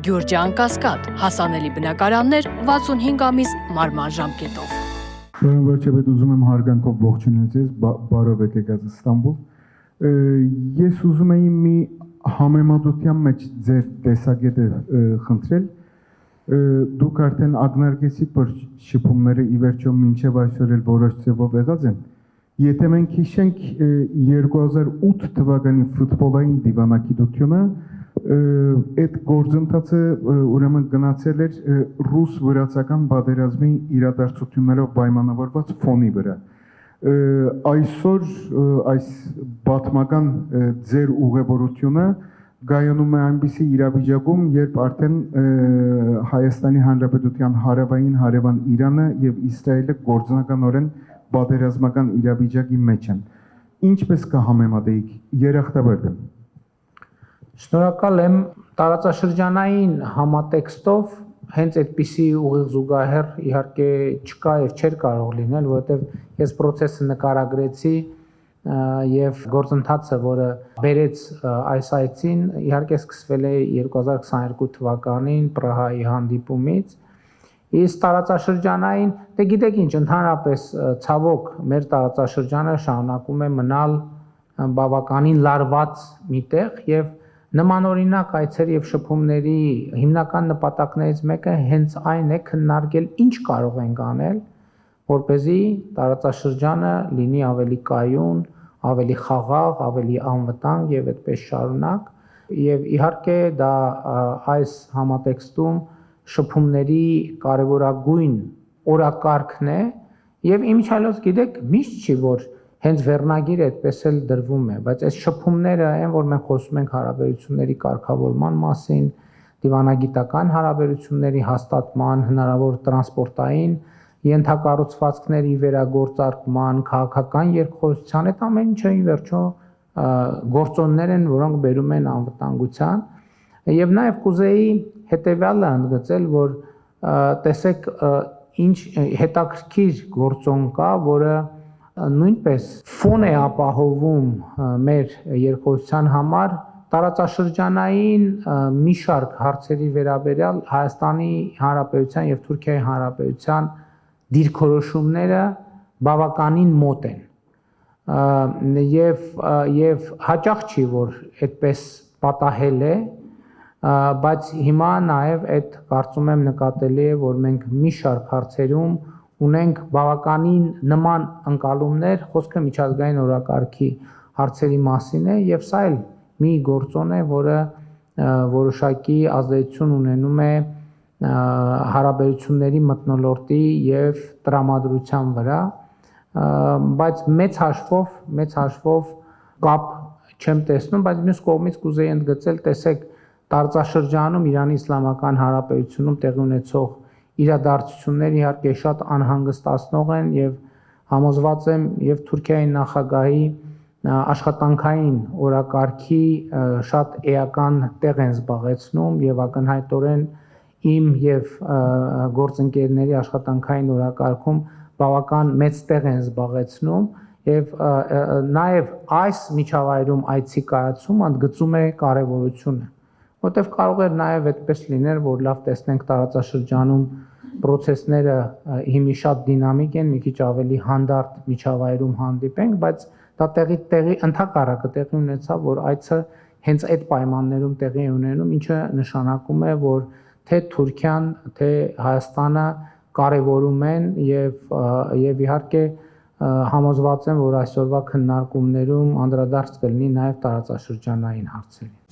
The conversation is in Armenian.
Գյուրջան Կասկադ, հասանելի բնակարաններ 65 ամիս մարման ժամկետով։ Վերջաբետ ուզում եմ հարգանքով ողջունել ձեզ, բարով եք եկած Ստամբուլ։ Ես ուզում էի մի համեմատության մեջ ձեր տեսակետը խնդրել։ Դուք արդեն ակնարկեցիք, որ շփումները ի վերջո մինչև այսօր էլ որոշ ձևով եղած են։ Եթե մենք հիշենք 2008 թվականի ֆուտբոլային դիվանագիտությունը, այդ գործընթացը ուրեմն գնացել էր ռուս-վրացական պատերազմի իրադարձություններով պայմանավորված ֆոնի վրա։ Այսօր այս պատմական ձեր ուղևորությունը գայանում է այնպիսի իրավիճակում, երբ արդեն Հայաստանի Հանրապետության հարավային հարևան Իրանը եւ Իսրայելը գործնականորեն պատերազմական իրավիճակի մեջ են։ Ինչպես կհամեմատեիք երախտաբարդը։ Շնորհակալ եմ տարածաշրջանային համատեքստով հենց այդպիսի ուղիղ զուգահեռ իհարկե չկա եւ չէր կարող լինել, որովհետեւ ես process-ը նկարագրեցի եւ գործընթացը, որը բերեց այս այցին, իհարկե սկսվել է 2022 թվականին Պրահայի հանդիպումից։ Իսկ տարածաշրջանային, դե գիտեք ինչ, ընդհանրապես ցավոք մեր տարածաշրջանը շարունակում է մնալ բավականին լարված միտեղ եւ նմանօրինակ այցեր եւ շփումների հիմնական նպատակներից մեկը հենց այն է քննարկել ինչ կարող ենք անել, որպեսզի տարածաշրջանը լինի ավելի կայուն, ավելի խաղաղ, ավելի անվտանգ եւ այդպես շարունակ։ Եվ իհարկե դա այս համատեքստում շփումների կարևորագույն օրակարգն է եւ իմիջիայլոց գիտեք միշտ չի որ հենց վերնագիրը այդպես էլ դրվում է, բայց այս շփումները այն որ մենք խոսում ենք հարաբերությունների կարգավորման մասին, դիվանագիտական հարաբերությունների հաստատման, հնարավոր տրանսպորտային ենթակառուցվածքների վերագործարկման, քաղաքական երկխոսության, այդ ամեն ինչը ի վերջո գործոններ են, որոնք բերում են անվտանգության։ Եվ նաև կուզեի հետևյալը ընդգծել, որ տեսեք ինչ հետաքրքիր գործոն կա, որը նույնպես ֆոն է ապահովում մեր երկխոսության համար տարածաշրջանային մի շարք հարցերի վերաբերյալ Հայաստանի Հանրապետության եւ Թուրքիայի Հանրապետության դիրքորոշումները բավականին մոտ են եւ հաճախ չի որ այդպես պատահել է, բայց հիմա նաեւ այդ կարծում եմ նկատելի է որ մենք մի շարք հարցերում ունենք բավականին նման ընկալումներ, խոսքը միջազգային օրակարգի հարցերի մասին է եւ սա էլ մի գործոն է, որը որոշակի ազդեցություն ունենում է հարաբերությունների մթնոլորտի եւ տրամադրության վրա, բայց մեծ հաշվով կապ չեմ տեսնում, բայց մյուս կողմից կուզեի ընդգծել, տեսեք, տարածաշրջանում Իրանի Իսլամական Հանրապետությունում տեղի ունեցող իրադարձությունները իհարկե շատ անհանգստացնող են եւ համոզված եմ եւ Թուրքիայի նախագահի աշխատանքային օրակարգի շատ էական տեղ են զբաղեցնում եւ ակնհայտորեն իմ եւ գործընկերների աշխատանքային օրակարգում բավական մեծ տեղ են զբաղեցնում եւ նաեւ այս միջավայրում այցի կայացումը ընդգծում է կարեւորությունը, որտեղ կարող էր նաեւ այդպես լինել, որ լավ տեսնենք տարածաշրջանում process-ները հիմի շատ դինամիկ են, մի քիչ ավելի հանդարտ միջավայրում հանդիպենք, բայց դա տեղի ընդհակառակը տեղի ունեցավ, որ այցը հենց այդ պայմաններում տեղի ունենում, ինչը նշանակում է, որ թե Թուրքիան, թե Հայաստանը կարևորում են եւ իհարկե համոզված եմ, որ այսօրվա քննարկումներում անդրադարձ կլինի նաեւ տարածաշրջանային հարցերին։